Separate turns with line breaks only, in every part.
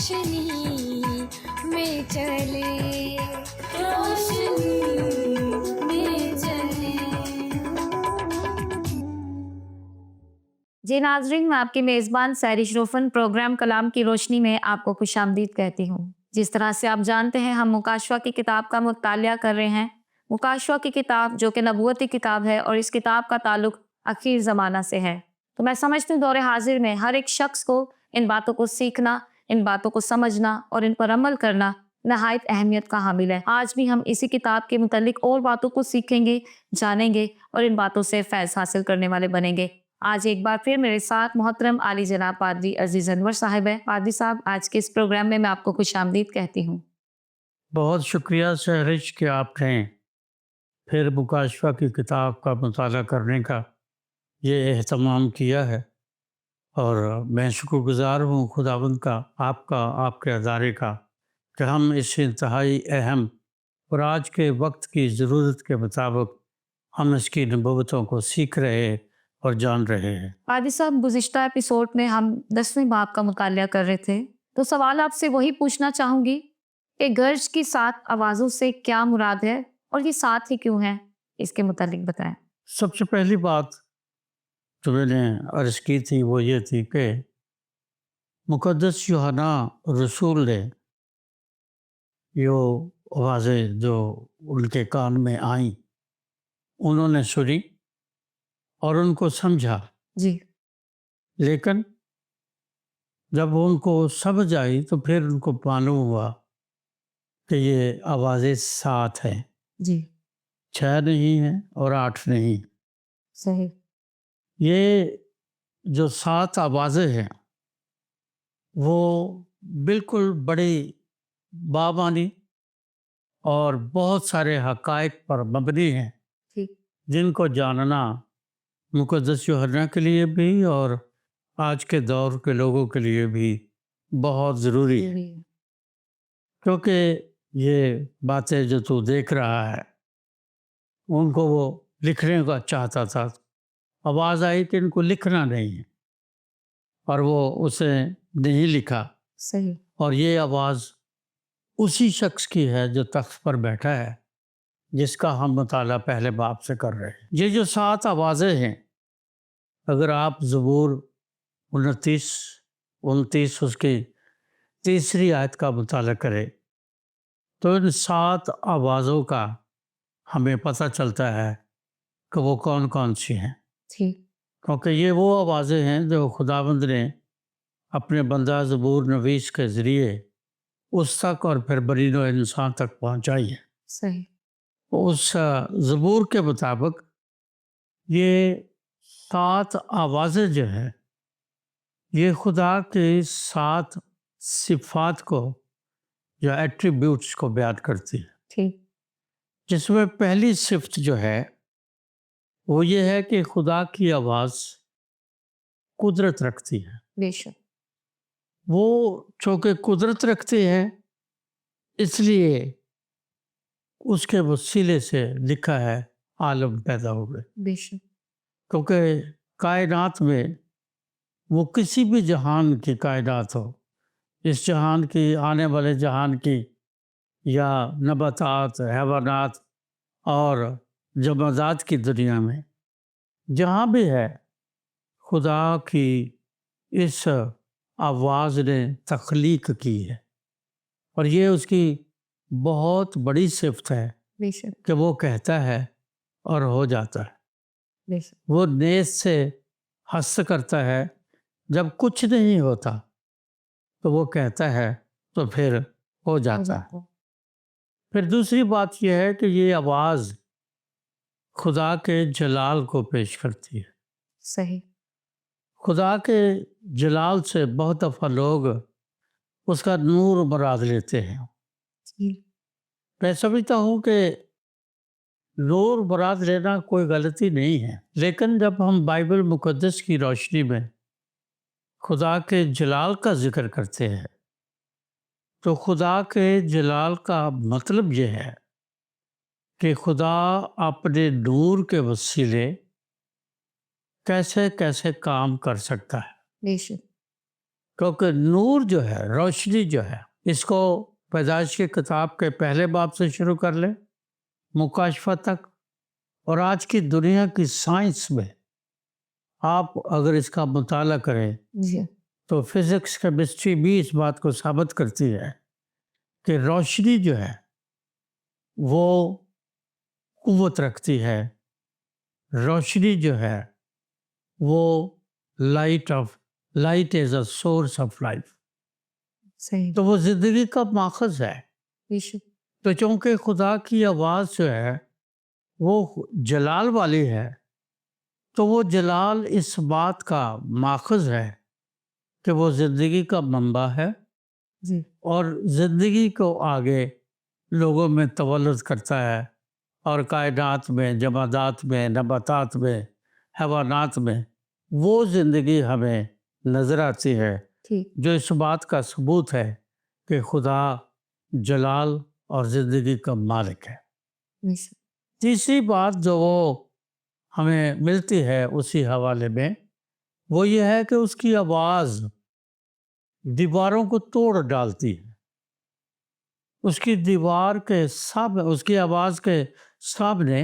روشنی میں چلے، روشنی میں چلے۔
جی ناظرین، میں آپ کی میزبان سحری شروفن پروگرام کلام کی روشنی میں آپ کو خوش آمدید کہتی ہوں۔ جس طرح سے آپ جانتے ہیں ہم مکاشفہ کی کتاب کا مطالعہ کر رہے ہیں۔ مکاشفہ کی کتاب جو کہ نبوتی کتاب ہے اور اس کتاب کا تعلق اخیر زمانہ سے ہے، تو میں سمجھتی ہوں دور حاضر میں ہر ایک شخص کو ان باتوں کو سیکھنا، ان باتوں کو سمجھنا اور ان پر عمل کرنا نہایت اہمیت کا حامل ہے۔ آج بھی ہم اسی کتاب کے متعلق اور باتوں کو سیکھیں گے، جانیں گے اور ان باتوں سے فیض حاصل کرنے والے بنیں گے۔ آج ایک بار پھر میرے ساتھ محترم عالی جناب پادری عزیز انور صاحب ہیں۔ پادری صاحب، آج کے اس پروگرام میں آپ کو خوش آمدید کہتی ہوں۔
بہت شکریہ سہرش کہ آپ نے پھر مکاشفہ کی کتاب کا مطالعہ کرنے کا یہ اہتمام کیا ہے، اور میں شکر گزار ہوں خداوند کا، آپ کے ادارے کا، کہ ہم اس انتہائی اہم اور آج کے وقت کی ضرورت کے مطابق ہم اس کی نبوتوں کو سیکھ رہے اور جان رہے ہیں۔
پادری صاحب، گزشتہ ایپیسوڈ میں ہم 10ویں باب کا مطالعہ کر رہے تھے، تو سوال آپ سے وہی پوچھنا چاہوں گی کہ گرج کی 7 آوازوں سے کیا مراد ہے اور یہ 7 ہی کیوں ہیں؟ اس کے متعلق بتائیں۔
سب سے پہلی بات جو میں نے عرض کی تھی وہ یہ تھی کہ مقدس یوحنا رسول نے یہ آوازیں جو ان کے کان میں آئیں انہوں نے سنی اور ان کو سمجھا،
جی،
لیکن جب ان کو سمجھ آئی تو پھر ان کو معلوم ہوا کہ یہ آوازیں 7 ہیں،
جی،
6 نہیں ہیں اور 8 نہیں۔
صحیح۔
یہ جو 7 آوازیں ہیں وہ بالکل بڑی بامعنی اور بہت سارے حقائق پر مبنی ہیں،
ٹھیک،
جن کو جاننا مقدس یوحنا کے لیے بھی اور آج کے دور کے لوگوں کے لیے بھی بہت ضروری ہے، کیونکہ یہ باتیں جو تو دیکھ رہا ہے ان کو وہ لکھنے کا چاہتا تھا، آواز آئی کہ ان کو لکھنا نہیں ہے اور وہ اسے نہیں لکھا،
صحیح،
اور یہ آواز اسی شخص کی ہے جو تخت پر بیٹھا ہے، جس کا ہم مطالعہ پہلے باب سے کر رہے ہیں۔ یہ جو 7 آوازیں ہیں، اگر آپ زبور 29 اس کی 3 آیت کا مطالعہ کریں تو ان 7 آوازوں کا ہمیں پتہ چلتا ہے کہ وہ کون کون سی ہیں،
ٹھیک،
کیونکہ یہ وہ آوازیں ہیں جو خداوند نے اپنے بندہ زبور نویس کے ذریعے اس تک اور پھر بنی نوع انسان تک پہنچائی ہے۔
صحیح،
اس زبور کے مطابق یہ 7 آوازیں جو ہیں یہ خدا کے 7 صفات کو یا ایٹریبیوٹس کو بیان کرتی ہے،
ٹھیک،
جس میں پہلی صفت جو ہے وہ یہ ہے کہ خدا کی آواز قدرت رکھتی ہے۔
بے شک،
وہ چونکہ قدرت رکھتی ہے اس لیے اس کے وسیلے سے لکھا ہے عالم پیدا ہوئے،
بے شک،
کیونکہ کائنات میں وہ کسی بھی جہان کی کائنات ہو، اس جہان کی، آنے والے جہان کی، یا نباتات، حیوانات اور جمادات کی دنیا میں، جہاں بھی ہے خدا کی اس آواز نے تخلیق کی ہے، اور یہ اس کی بہت بڑی صفت ہے
بے شک،
کہ وہ کہتا ہے اور ہو جاتا ہے۔
بے شک،
وہ نیز سے ہست کرتا ہے، جب کچھ نہیں ہوتا تو وہ کہتا ہے تو پھر ہو جاتا ہے۔ پھر دوسری بات یہ ہے کہ یہ آواز خدا کے جلال کو پیش کرتی ہے۔
صحیح،
خدا کے جلال سے بہت دفعہ لوگ اس کا نور مراد لیتے ہیں۔
جی،
میں سمجھتا ہوں کہ نور مراد لینا کوئی غلطی نہیں ہے، لیکن جب ہم بائبل مقدس کی روشنی میں خدا کے جلال کا ذکر کرتے ہیں تو خدا کے جلال کا مطلب یہ ہے کہ خدا اپنے نور کے وسیلے کیسے کیسے کام کر سکتا ہے۔
بے شک،
کیونکہ نور جو ہے، روشنی جو ہے، اس کو پیدائش کی کتاب کے پہلے باب سے شروع کر لیں مکاشفہ تک، اور آج کی دنیا کی سائنس میں آپ اگر اس کا مطالعہ کریں
جی
تو فزکس کیمسٹری بھی اس بات کو ثابت کرتی ہے کہ روشنی جو ہے وہ قوت رکھتی ہے، روشنی جو ہے وہ light is a source of life,
صحیح
تو وہ زندگی کا ماخذ ہے۔
بے شک
تو چونکہ خدا کی آواز جو ہے وہ جلال والی ہے، تو وہ جلال اس بات کا ماخذ ہے کہ وہ زندگی کا منبع ہے،
جی
اور زندگی کو آگے لوگوں میں تولد کرتا ہے، اور کائنات میں، جمادات میں، نباتات میں، حیوانات میں وہ زندگی ہمیں نظر آتی ہے
ٹھیک
جو اس بات کا ثبوت ہے کہ خدا جلال اور زندگی کا مالک ہے۔
بے شک
تیسری بات جو وہ ہمیں ملتی ہے اسی حوالے میں، وہ یہ ہے کہ اس کی آواز دیواروں کو توڑ ڈالتی ہے۔ اس کی دیوار کے سامنے، اس کی آواز کے سامنے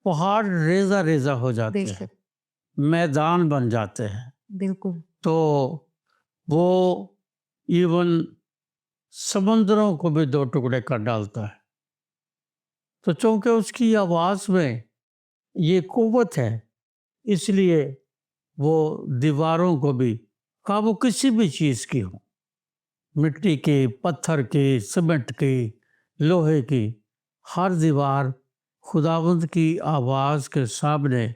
پہاڑ ریزہ ریزہ ہو
بے
جاتے ہیں،
شک
میدان بن جاتے ہیں،
بالکل
تو وہ ایون سمندروں کو بھی دو ٹکڑے کر ڈالتا ہے۔ تو چونکہ اس کی آواز میں یہ قوت ہے، اس لیے وہ دیواروں کو بھی، خواہ وہ کسی بھی چیز کی ہو، مٹی کی، پتھر کی، سیمنٹ کی، لوہے کی، ہر دیوار خداوند کی آواز کے سامنے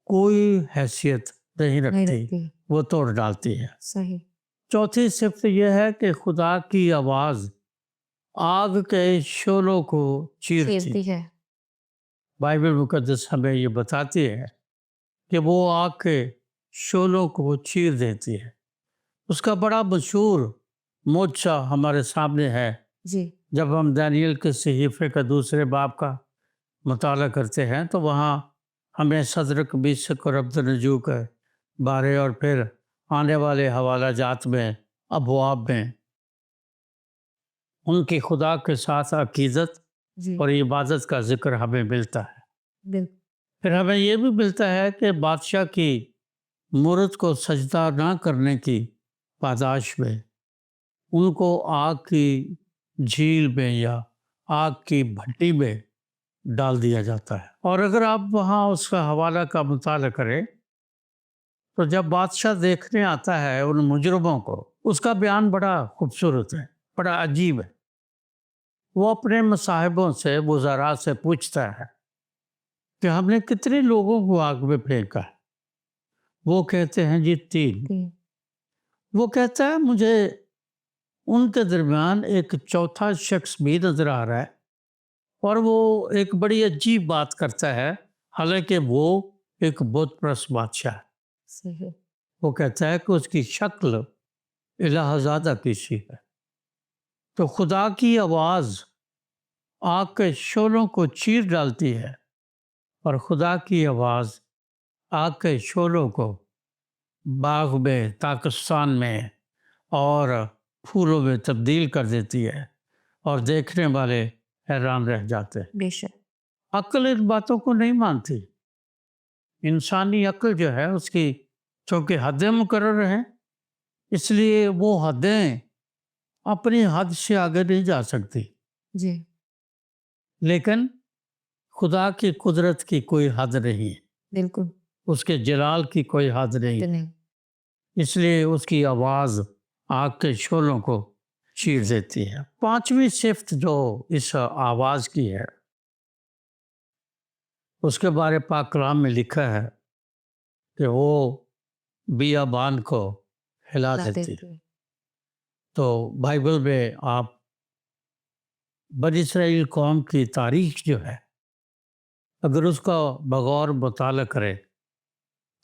کوئی حیثیت نہیں
نہیں
رکھتی،
رکھتی
وہ توڑ ڈالتی ہے۔
صحیح
چوتھی صفت یہ ہے کہ خدا کی آواز آگ کے شعلوں کو چیرتی۔
چیرتی ہے
بائبل مقدس ہمیں یہ بتاتی ہے کہ وہ آگ کے شعلوں کو چیر دیتی ہے۔ اس کا بڑا مشہور معجزہ ہمارے سامنے ہے
جی
جب ہم دانیل کے صحیفے کا دوسرے باب کا مطالعہ کرتے ہیں، تو وہاں ہمیں صدرک، میشک اور عبدنجو کے بارے، اور پھر آنے والے حوالہ جات میں، ابواب میں ان کی خدا کے ساتھ عقیدت
جی
اور عبادت کا ذکر ہمیں ملتا ہے۔
بالکل
پھر ہمیں یہ بھی ملتا ہے کہ بادشاہ کی مورت کو سجدہ نہ کرنے کی پاداش میں ان کو آگ کی جھیل میں یا آگ کی بھٹی میں ڈال دیا جاتا ہے۔ اور اگر آپ وہاں اس کا حوالہ کا مطالعہ کریں تو جب بادشاہ دیکھنے آتا ہے ان مجرموں کو، اس کا بیان بڑا خوبصورت ہے، بڑا عجیب ہے۔ وہ اپنے مصاحبوں سے، وزراء سے پوچھتا ہے کہ ہم نے کتنے لوگوں کو آگ میں پھینکا ہے؟ وہ کہتے ہیں جی 3۔
تین
وہ کہتا ہے مجھے ان کے درمیان ایک چوتھا شخص بھی نظر آ رہا ہے، اور وہ ایک بڑی عجیب بات کرتا ہے، حالانکہ وہ ایک بت پرست بادشاہ ہے۔
صحیح
وہ کہتا ہے کہ اس کی شکل الہ زادہ کی سی ہے۔ تو خدا کی آواز آگ کے شعلوں کو چیر ڈالتی ہے، اور خدا کی آواز آگ کے شعلوں کو باغ میں، پاکستان میں اور پھولوں میں تبدیل کر دیتی ہے، اور دیکھنے والے حیران رہ جاتے ہیں۔
بے شک
عقل ان باتوں کو نہیں مانتی۔ انسانی عقل جو ہے اس کی چونکہ حدیں مقرر ہیں، اس لیے وہ حدیں اپنی حد سے آگے نہیں جا سکتی،
جی
لیکن خدا کی قدرت کی کوئی حد نہیں ہے،
بالکل
اس کے جلال کی کوئی حد نہیں،
نہیں
اس لیے اس کی آواز آگ کے شعلوں کو چیر دیتی ہے۔ پانچویں صفت جو اس آواز کی ہے، اس کے بارے پاک کلام میں لکھا ہے کہ وہ بیابان کو ہلا دیتی ہے۔ تو بائبل میں آپ بنی اسرائیل قوم کی تاریخ جو ہے، اگر اس کا بغور مطالعہ کرے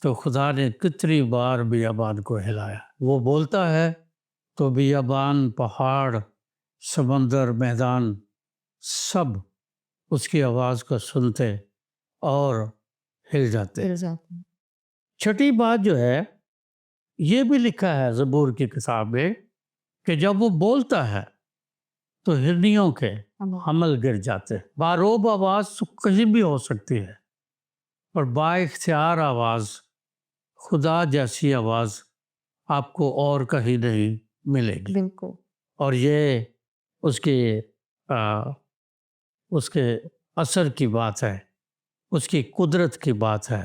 تو خدا نے کتنی بار بیابان کو ہلایا۔ وہ بولتا ہے تو بیابان، پہاڑ، سمندر، میدان سب اس کی آواز کو سنتے اور ہل جاتے۔
پھر جاتے ہیں۔
چھٹی بات جو ہے یہ بھی لکھا ہے زبور کی کتاب میں کہ جب وہ بولتا ہے تو ہرنیوں کے حمل گر جاتے ہیں۔ باروب آواز تو کہیں بھی ہو سکتی ہے، اور با اختیار آواز، خدا جیسی آواز آپ کو اور کہیں نہیں ملے گی۔
بالکل
اور یہ اس کے اثر کی بات ہے، اس کی قدرت کی بات ہے،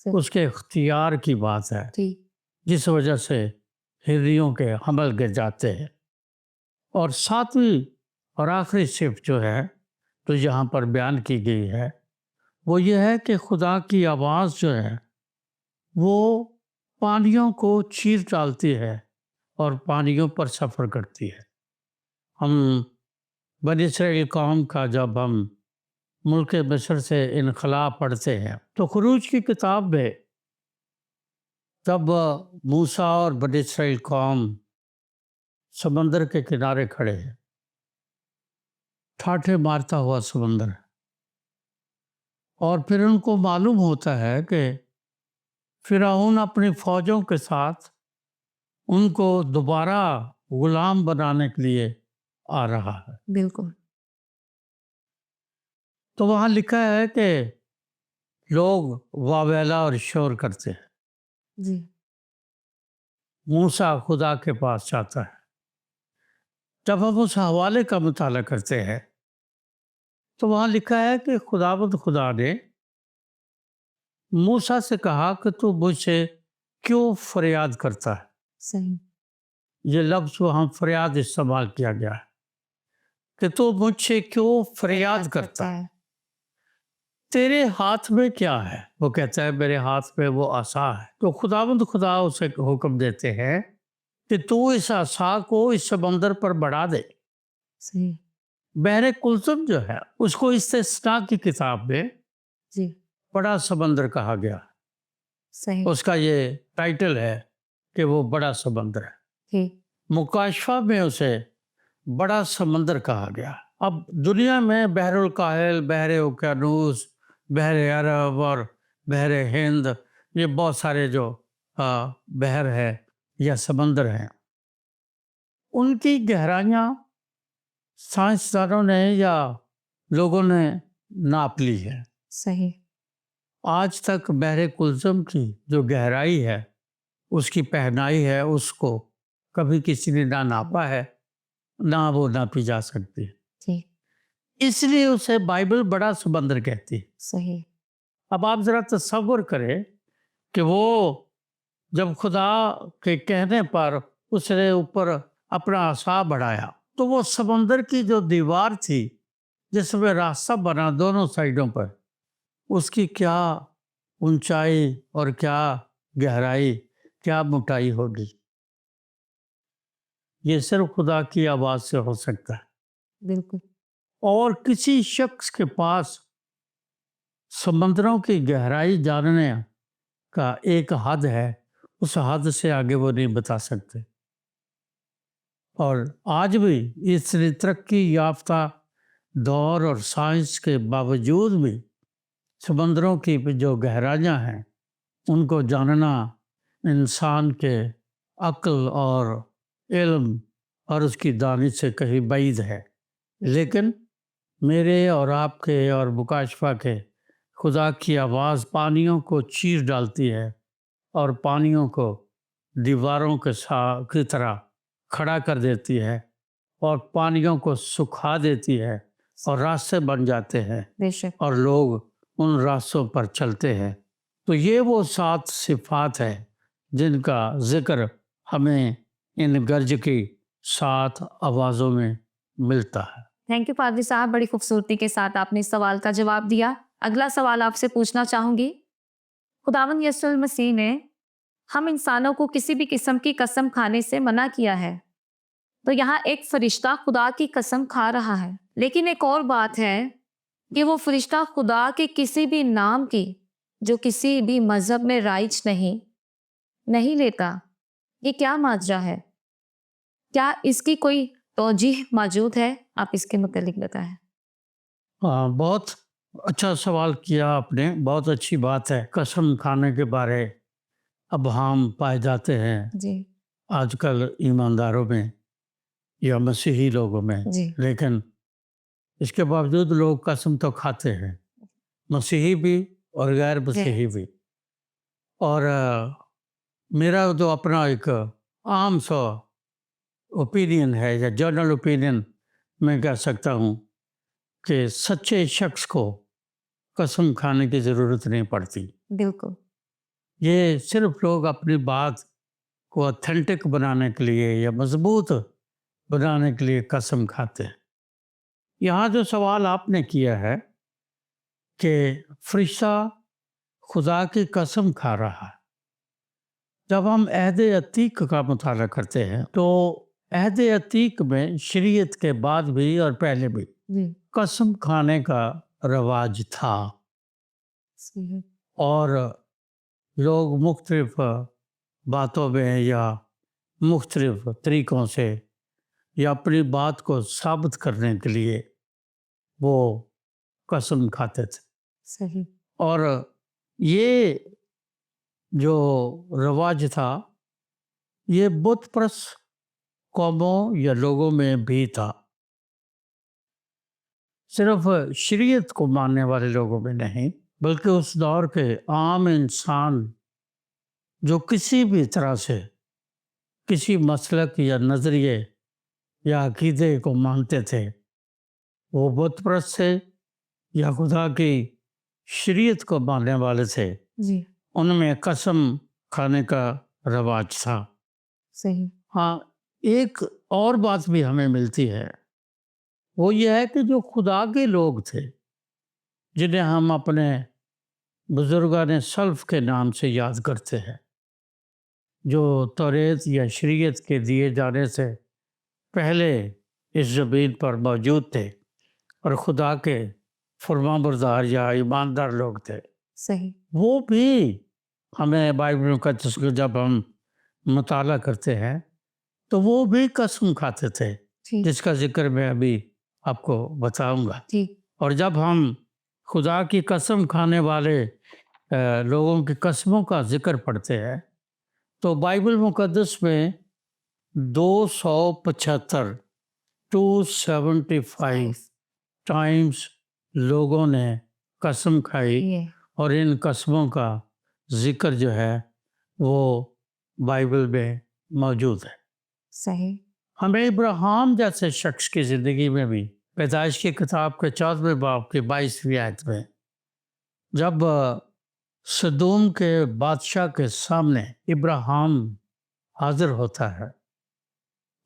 اس کے اختیار کی بات ہے،
جی
جس وجہ سے ہرنیوں کے حمل گر جاتے ہیں۔ اور ساتویں اور آخری صفت جو ہے تو یہاں پر بیان کی گئی ہے وہ یہ ہے کہ خدا کی آواز جو ہے وہ پانیوں کو چیر ڈالتی ہے اور پانیوں پر سفر کرتی ہے۔ ہم بنی اسرائیل قوم کا جب ہم ملک مصر سے انخلا پڑھتے ہیں تو خروج کی کتاب میں جب موسیٰ اور بنی اسرائیل قوم سمندر کے کنارے کھڑے ہیں، ٹھاٹھے مارتا ہوا سمندر، اور پھر ان کو معلوم ہوتا ہے کہ فرعون اپنی فوجوں کے ساتھ ان کو دوبارہ غلام بنانے کے لیے آ رہا ہے،
بالکل
تو وہاں لکھا ہے کہ لوگ واویلا اور شور کرتے ہیں۔
جی
موسیٰ خدا کے پاس جاتا ہے۔ جب ہم اس حوالے کا مطالعہ کرتے ہیں تو وہاں لکھا ہے کہ خداوند خدا نے موسیٰ سے کہا کہ تو مجھ سے کیوں فریاد کرتا ہے؟
صحیح
یہ لفظ وہاں فریاد استعمال کیا گیا ہے کہ تو مجھ سے کیوں فریاد کرتا ہے؟ تیرے ہاتھ میں کیا ہے؟ وہ کہتا ہے میرے ہاتھ میں وہ عصا ہے۔ تو خداوند خدا اسے حکم دیتے ہیں کہ تو اس عصا کو اس سمندر پر بڑھا دے۔
صحیح
بحر کلثم جو ہے اس کو استثناء کی کتاب میں
جی
بڑا سمندر کہا گیا،
صحیح
اس کا یہ ٹائٹل ہے کہ وہ بڑا سمندر ہے۔
جی
مکاشفہ میں اسے بڑا سمندر کہا گیا۔ اب دنیا میں بحر الکاہل، بحر اوقیانوس، بحر عرب اور بحر ہند، یہ بہت سارے جو بحر ہے یا سمندر ہیں، ان کی گہرائیاں سائنسدانوں نے یا لوگوں نے ناپ لی ہے۔
صحیح
آج تک بحر کلثم کی جو گہرائی ہے، اس کی پہنائی ہے، اس کو کبھی کسی نے نہ ناپا ہے، نہ وہ ناپی جا سکتی،
جی
اس لیے اسے بائبل بڑا سمندر کہتی ہے۔
صحیح
اب آپ ذرا تصور کریں کہ وہ جب خدا کے کہنے پر اس نے اوپر اپنا عصا بڑھایا تو وہ سمندر کی جو دیوار تھی جس میں راستہ بنا دونوں سائیڈوں پر، اس کی کیا اونچائی اور کیا گہرائی، کیا موٹائی ہوگی، یہ صرف خدا کی آواز سے ہو سکتا ہے۔
بالکل
اور کسی شخص کے پاس سمندروں کی گہرائی جاننے کا ایک حد ہے، اس حد سے آگے وہ نہیں بتا سکتے۔ اور آج بھی اس ترقی یافتہ دور اور سائنس کے باوجود بھی سمندروں کی جو گہرائیاں ہیں ان کو جاننا انسان کے عقل اور علم اور اس کی دانش سے کہیں بعید ہے۔ لیکن میرے اور آپ کے اور مکاشفہ کے خدا کی آواز پانیوں کو چیر ڈالتی ہے اور پانیوں کو دیواروں کی طرح کھڑا کر دیتی ہے اور پانیوں کو سکھا دیتی ہے اور راستے بن جاتے ہیں
بے شک
اور لوگ ان راستوں پر چلتے ہیں۔ تو یہ وہ 7 صفات ہیں جن کا ذکر ہمیں ان گرج کی 7 آوازوں میں ملتا ہے۔
تھینک یو پادری صاحب، بڑی خوبصورتی کے ساتھ آپ نے اس سوال کا جواب دیا۔ اگلا سوال آپ سے پوچھنا چاہوں گی، خداوند یسوع المسیح نے ہم انسانوں کو کسی بھی قسم کی قسم کھانے سے منع کیا ہے، تو یہاں ایک فرشتہ خدا کی قسم کھا رہا ہے، لیکن ایک اور بات ہے کہ وہ فرشتہ خدا کے کسی بھی نام کی جو کسی بھی مذہب میں رائج نہیں لیتا۔ یہ کیا ماجرا ہے؟ کیا اس کی کوئی توجیہ موجود ہے؟ آپ اس کے متعلق بتائیں۔
بہت اچھا سوال کیا آپ نے، بہت اچھی بات ہے۔ قسم کھانے کے بارے ابہام پائے جاتے ہیں
جی
آج کل ایمانداروں میں یا مسیحی لوگوں میں،
جی
لیکن اس کے باوجود لوگ قسم تو کھاتے ہیں، مسیحی بھی اور غیر مسیحی بھی۔ اور میرا جو اپنا ایک عام سا اوپینین ہے یا جنرل اوپینین میں کہہ سکتا ہوں کہ سچے شخص کو قسم کھانے کی ضرورت نہیں پڑتی۔
بالکل
یہ صرف لوگ اپنی بات کو اتھینٹک بنانے کے لیے یا مضبوط بنانے کے لیے قسم کھاتے ہیں۔ یہاں جو سوال آپ نے کیا ہے کہ فرشتہ خدا کی قسم کھا رہا ہے، جب ہم عہد عتیق کا مطالعہ کرتے ہیں تو عہد عتیق میں شریعت کے بعد بھی اور پہلے بھی
جی
قسم کھانے کا رواج تھا،
صحیح
اور لوگ مختلف باتوں میں یا مختلف طریقوں سے یا اپنی بات کو ثابت کرنے کے لیے وہ قسم کھاتے تھے۔
صحیح
اور یہ جو رواج تھا یہ بت پرست قوموں یا لوگوں میں بھی تھا، صرف شریعت کو ماننے والے لوگوں میں نہیں، بلکہ اس دور کے عام انسان جو کسی بھی طرح سے کسی مسلک یا نظریے یا عقیدے کو مانتے تھے، وہ بت پرست تھے یا خدا کی شریعت کو ماننے والے تھے،
جی
ان میں قسم کھانے کا رواج تھا۔
صحیح
ہاں، ایک اور بات بھی ہمیں ملتی ہے، وہ یہ ہے کہ جو خدا کے لوگ تھے جنہیں ہم اپنے بزرگان سلف کے نام سے یاد کرتے ہیں، جو توریت یا شریعت کے دیے جانے سے پہلے اس زمین پر موجود تھے اور خدا کے فرما بردار یا ایماندار لوگ تھے،
صحیح
وہ بھی ہمیں بائبل مقدس کو جب ہم مطالعہ کرتے ہیں تو وہ بھی قسم کھاتے تھے،
ٹھیک
جس کا ذکر میں ابھی آپ کو بتاؤں گا۔
ٹھیک
اور جب ہم خدا کی قسم کھانے والے لوگوں کی قسموں کا ذکر پڑھتے ہیں تو بائبل مقدس میں 275 ٹائمز لوگوں نے قسم کھائی،
یہ
اور ان قسموں کا ذکر جو ہے وہ بائبل میں موجود ہے۔
صحیح
ہمیں ابراہیم جیسے شخص کی زندگی میں بھی پیدائش کی کتاب کے 14ویں باب کی 22ویں آیت میں جب سدوم کے بادشاہ کے سامنے ابراہیم حاضر ہوتا ہے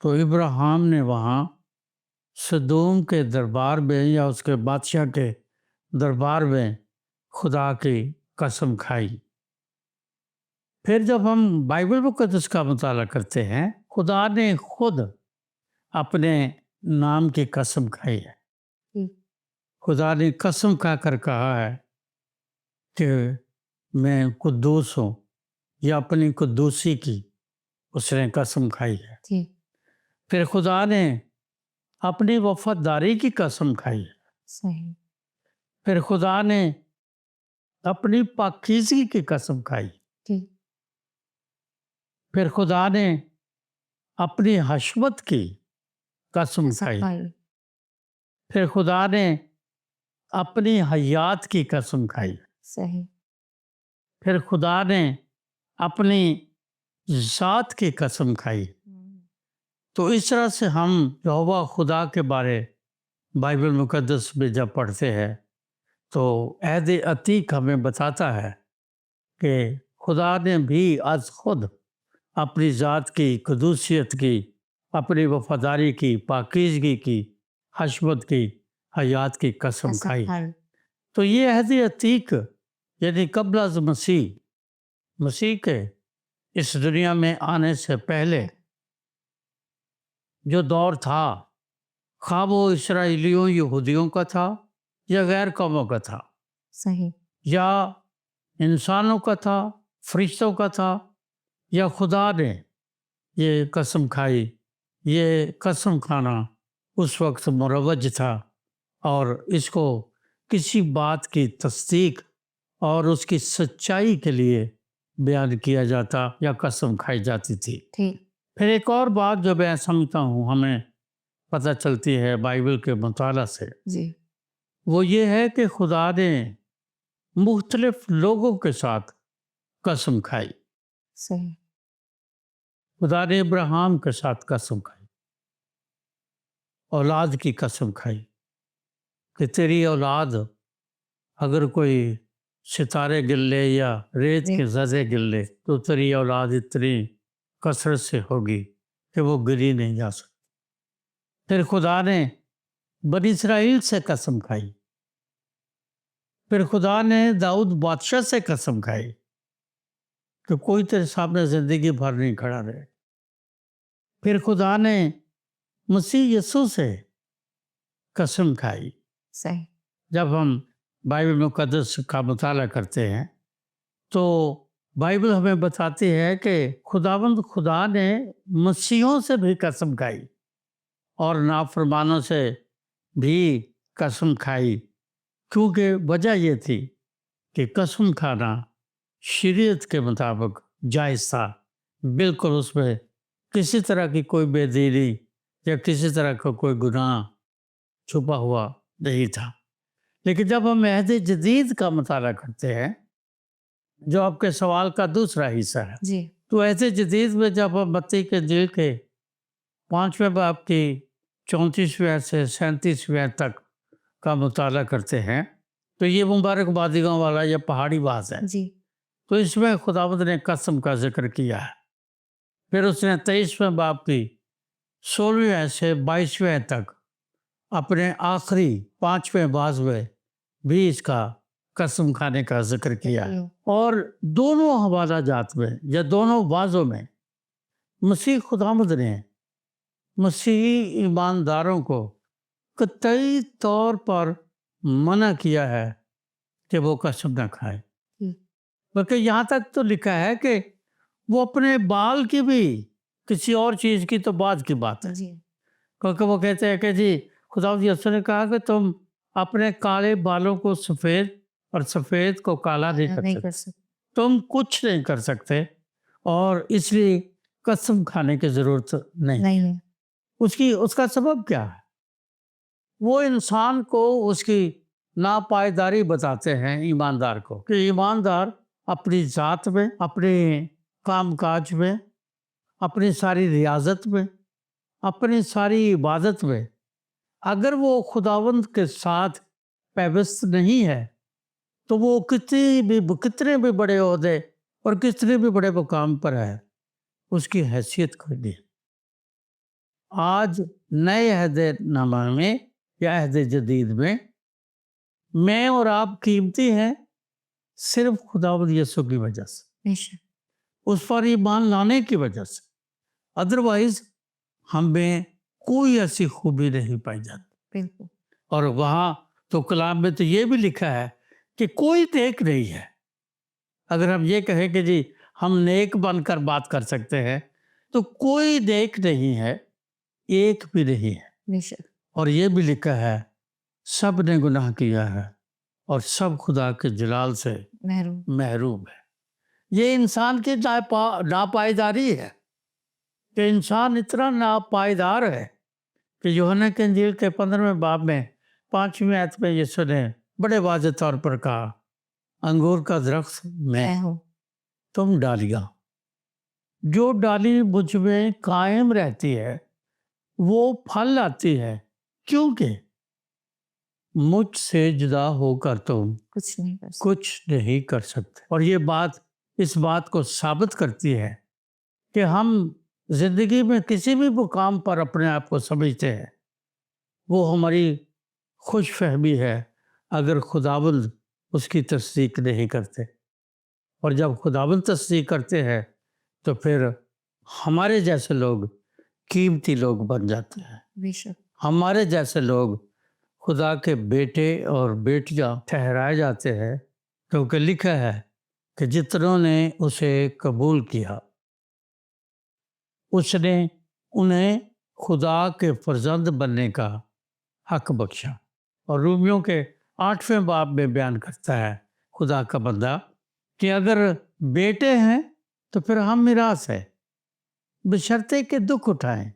تو ابراہیم نے وہاں سدوم کے دربار میں یا اس کے بادشاہ کے دربار میں خدا کی قسم کھائی۔ پھر جب ہم بائبل مقدس کا مطالعہ کرتے ہیں، خدا نے خود اپنے نام کی قسم کھائی ہے۔ خدا نے قسم کھا کر کہا ہے کہ میں قدوس ہوں، یا اپنی قدوسی کی اس نے قسم کھائی ہے۔
ٹھیک
پھر خدا نے اپنی وفاداری کی قسم کھائی ہے۔
صحیح
پھر خدا نے اپنی پاکیزگی کی قسم کھائی۔
ٹھیک
پھر خدا نے اپنی حشمت کی قسم کھائی۔ پھر خدا نے اپنی حیات کی قسم کھائی۔
صحیح
پھر خدا نے اپنی ذات کی قسم کھائی۔ تو اس طرح سے ہم یہوہ خدا کے بارے بائبل مقدس میں جب پڑھتے ہیں تو عہد عتیق ہمیں بتاتا ہے کہ خدا نے بھی از خود اپنی ذات کی، قدوسیت کی، اپنی وفاداری کی، پاکیزگی کی، حشمت کی، حیات کی قسم کھائی۔ تو یہ عہد عتیق یعنی قبل از مسیح کے اس دنیا میں آنے سے پہلے جو دور تھا، خواہ وہ اسرائیلیوں یہودیوں کا تھا یا غیر قوموں کا تھا،
صحیح
یا انسانوں کا تھا، فرشتوں کا تھا، یا خدا نے یہ قسم کھائی، یہ قسم کھانا اس وقت مروج تھا، اور اس کو کسی بات کی تصدیق اور اس کی سچائی کے لیے بیان کیا جاتا یا قسم کھائی جاتی تھی۔
ٹھیک،
پھر ایک اور بات جو میں سمجھتا ہوں ہمیں پتہ چلتی ہے بائبل کے مطالعہ سے،
جی،
وہ یہ ہے کہ خدا نے مختلف لوگوں کے ساتھ قسم کھائی۔
صحیح،
خدا نے ابراہیم کے ساتھ قسم کھائی، اولاد کی قسم کھائی کہ تیری اولاد اگر کوئی ستارے گن لے یا ریت کے زرے گن لے تو تیری اولاد اتنی کثرت سے ہوگی کہ وہ گری نہیں جا سکتی۔ پھر خدا نے بنی اسرائیل سے قسم کھائی، پھر خدا نے داؤد بادشاہ سے قسم کھائی کہ کوئی تیرے سامنے زندگی بھر نہیں کھڑا رہے۔ پھر خدا نے مسیح یسوع سے قسم کھائی۔
صحیح،
جب ہم بائبل مقدس کا مطالعہ کرتے ہیں تو بائبل ہمیں بتاتی ہے کہ خداوند خدا نے مسیحوں سے بھی قسم کھائی اور نافرمانوں سے بھی قسم کھائی، کیونکہ وجہ یہ تھی کہ قسم کھانا شریعت کے مطابق جائز تھا، بالکل اس میں کسی طرح کی کوئی بے دینی یا کسی طرح کا کوئی گناہ چھپا ہوا نہیں تھا۔ لیکن جب ہم عہد جدید کا مطالعہ کرتے ہیں، جو آپ کے سوال کا دوسرا حصہ ہے،
جی،
تو عہد جدید میں جب ہم متی کے انجیل کے 5ویں باب کی 34ویں سے 37ویں تک کا مطالعہ کرتے ہیں تو یہ مبارک بادیوں والا یہ پہاڑی بات ہے،
جی،
تو اس میں خداوند نے قسم کا ذکر کیا ہے۔ پھر اس نے 23ویں باب کی 16ویں سے 22ویں تک اپنے آخری 5ویں باز میں بھی اس کا قسم کھانے کا ذکر کیا ہے، اور دونوں حوالہ جات میں یا دونوں بازوں میں مسیح خداوند نے مسیحی ایمانداروں کو قطعی طور پر منع کیا ہے کہ وہ قسم نہ کھائے، بلکہ یہاں تک تو لکھا ہے کہ وہ اپنے بال کی بھی، کسی اور چیز کی تو بعد کی بات ہے،
جی،
کیونکہ وہ کہتے ہیں کہ جی خداوند یسوع نے کہا کہ تم اپنے کالے بالوں کو سفید اور سفید کو کالا نہیں کر سکتے، تم کچھ نہیں کر سکتے، اور اس لیے قسم کھانے کی ضرورت نہیں ہے۔ اس کا سبب کیا ہے؟ وہ انسان کو اس کی ناپائیداری بتاتے ہیں ایماندار کو، کہ ایماندار اپنی ذات میں، اپنے کام کاج میں، اپنی ساری ریاضت میں، اپنی ساری عبادت میں اگر وہ خداوند کے ساتھ پیوست نہیں ہے تو وہ کتنے بھی بڑے عہدے اور کتنے بھی بڑے مقام پر ہے، اس کی حیثیت کوئی نہیں۔ آج نئے عہد نامہ میں یا عہد جدید میں اور آپ قیمتی ہیں صرف خداوند یسوع کی وجہ سے، اس پر ایمان لانے کی وجہ سے، ادروائز ہمیں کوئی ایسی خوبی نہیں پائی جاتی۔
بالکل،
اور وہاں تو کلام میں تو یہ بھی لکھا ہے کہ کوئی نیک نہیں ہے۔ اگر ہم یہ کہیں کہ جی ہم نیک بن کر بات کر سکتے ہیں تو کوئی نیک نہیں ہے، ایک بھی نہیں ہے۔ اور یہ بھی لکھا ہے سب نے گناہ کیا ہے اور سب خدا کے جلال سے محروم ہے۔ یہ انسان کی ناپائیداری ہے کہ انسان اتنا ناپائیدار ہے کہ یوحنا کے انجیل کے 15ویں باب میں 5ویں آیت میں یسوع نے بڑے واضح طور پر کہا، انگور کا درخت میں ہوں، تم ڈالیاں، جو ڈالی مجھ میں قائم رہتی ہے وہ پھل لاتی ہے، کیونکہ مجھ سے جدا ہو کر تم کچھ نہیں کر سکتے۔ اور یہ بات اس بات کو ثابت کرتی ہے کہ ہم زندگی میں کسی بھی مقام پر اپنے آپ کو سمجھتے ہیں، وہ ہماری خوش فہمی ہے اگر خداوند اس کی تصدیق نہیں کرتے، اور جب خداوند تصدیق کرتے ہیں تو پھر ہمارے جیسے لوگ قیمتی لوگ بن جاتے ہیں، ہمارے جیسے لوگ خدا کے بیٹے اور بیٹیاں ٹھہرائے جاتے ہیں، کیونکہ لکھا ہے کہ جتنوں نے اسے قبول کیا اس نے انہیں خدا کے فرزند بننے کا حق بخشا۔ اور رومیوں کے 8ویں باب میں بیان کرتا ہے خدا کا بندہ کہ اگر بیٹے ہیں تو پھر ہم میراث ہے، بشرطے کہ دکھ اٹھائیں۔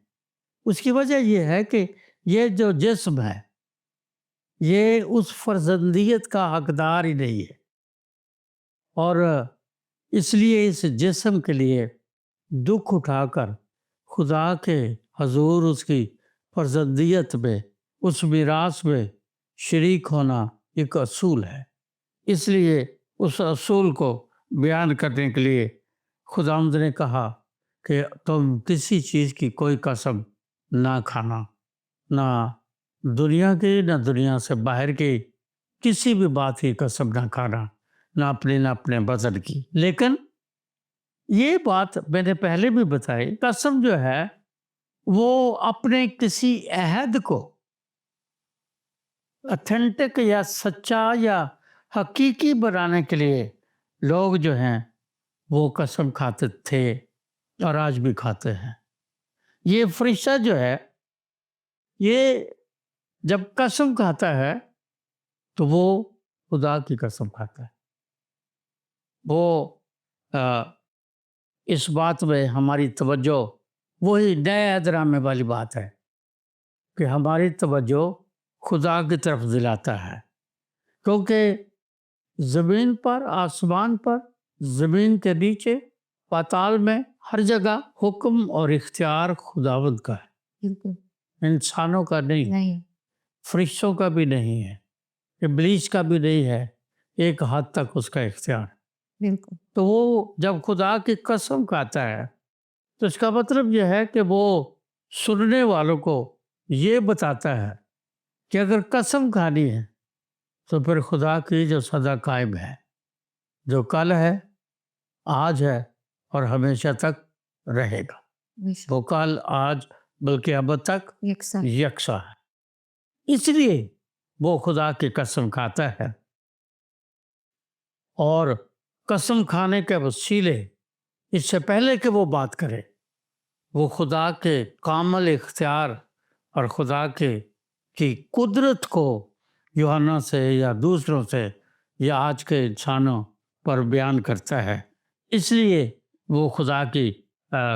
اس کی وجہ یہ ہے کہ یہ جو جسم ہے یہ اس فرزندیت کا حقدار ہی نہیں ہے، اور اس لیے اس جسم کے لیے دکھ اٹھا کر خدا کے حضور اس کی فرزندیت میں، اس میراث میں شریک ہونا ایک اصول ہے۔ اس لیے اس اصول کو بیان کرنے کے لیے خداوند نے کہا کہ تم کسی چیز کی کوئی قسم نہ کھانا، نہ دنیا کی نہ دنیا سے باہر کی کسی بھی بات کی قسم نہ کھانا، نہ اپنے بدن کی۔ لیکن یہ بات میں نے پہلے بھی بتائی، قسم جو ہے وہ اپنے کسی عہد کو اتھینٹک یا سچا یا حقیقی بنانے کے لیے لوگ جو ہیں وہ قسم کھاتے تھے اور آج بھی کھاتے ہیں۔ یہ فرشتہ جو ہے یہ جب قسم کھاتا ہے تو وہ خدا کی قسم کھاتا ہے۔ وہ اس بات میں ہماری توجہ وہی نئے ڈرامے والی بات ہے کہ ہماری توجہ خدا کی طرف دلاتا ہے، کیونکہ زمین پر، آسمان پر، زمین کے نیچے، پاتال میں، ہر جگہ حکم اور اختیار خداوند کا ہے،
بالکل
انسانوں کا نہیں،
نہیں،
فرشتوں کا بھی نہیں ہے، ابلیس کا بھی نہیں ہے، ایک حد تک اس کا اختیار۔
بالکل
تو وہ جب خدا کی قسم کھاتا ہے تو اس کا مطلب یہ ہے کہ وہ سننے والوں کو یہ بتاتا ہے کہ اگر قسم کھانی ہے تو پھر خدا کی جو سدا قائم ہے، جو کل ہے، آج ہے اور ہمیشہ تک رہے گا، وہ کل، آج، بلکہ اب تک یکساں ہے۔ اس لیے وہ خدا کی قسم کھاتا ہے، اور قسم کھانے کے وسیلے اس سے پہلے کہ وہ بات کرے وہ خدا کے کامل اختیار اور خدا کی قدرت کو یوحنا سے یا دوسروں سے یا آج کے انسانوں پر بیان کرتا ہے، اس لیے وہ خدا کی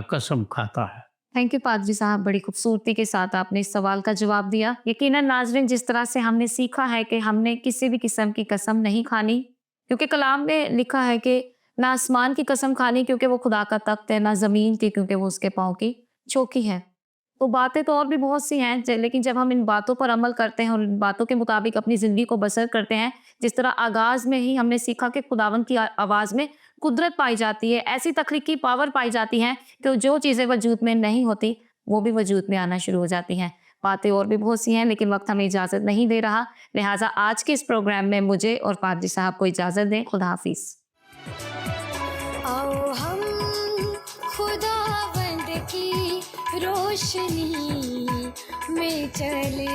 قسم کھاتا ہے۔
تھینک یو پادری صاحب، بڑی خوبصورتی کے ساتھ آپ نے اس سوال کا جواب دیا۔ یقیناً ناظرین، جس طرح سے ہم نے سیکھا ہے کہ ہم نے کسی بھی قسم کی قسم نہیں کھانی، کیونکہ کلام میں لکھا ہے کہ نہ آسمان کی قسم کھانی کیونکہ وہ خدا کا تخت ہے، نہ زمین کی کیونکہ وہ اس کے پاؤں کی چوکی ہے۔ تو باتیں تو اور بھی بہت سی ہیں، لیکن جب ہم ان باتوں پر عمل کرتے ہیں اور ان باتوں کے مطابق اپنی زندگی کو بسر کرتے ہیں، جس طرح آغاز میں ہی ہم نے سیکھا کہ خداوند کی آواز میں قدرت پائی جاتی ہے، ایسی تخلیقی پاور پائی جاتی ہیں کہ جو چیزیں وجود میں نہیں ہوتی وہ بھی وجود میں آنا شروع ہو جاتی ہیں۔ باتیں اور بھی بہت سی ہیں لیکن وقت ہمیں اجازت نہیں دے رہا، لہٰذا آج کے اس پروگرام میں مجھے اور پادری صاحب کو اجازت دیں۔ خدا حافظ۔
آؤ ہم خداوند کی روشنی میں چلے۔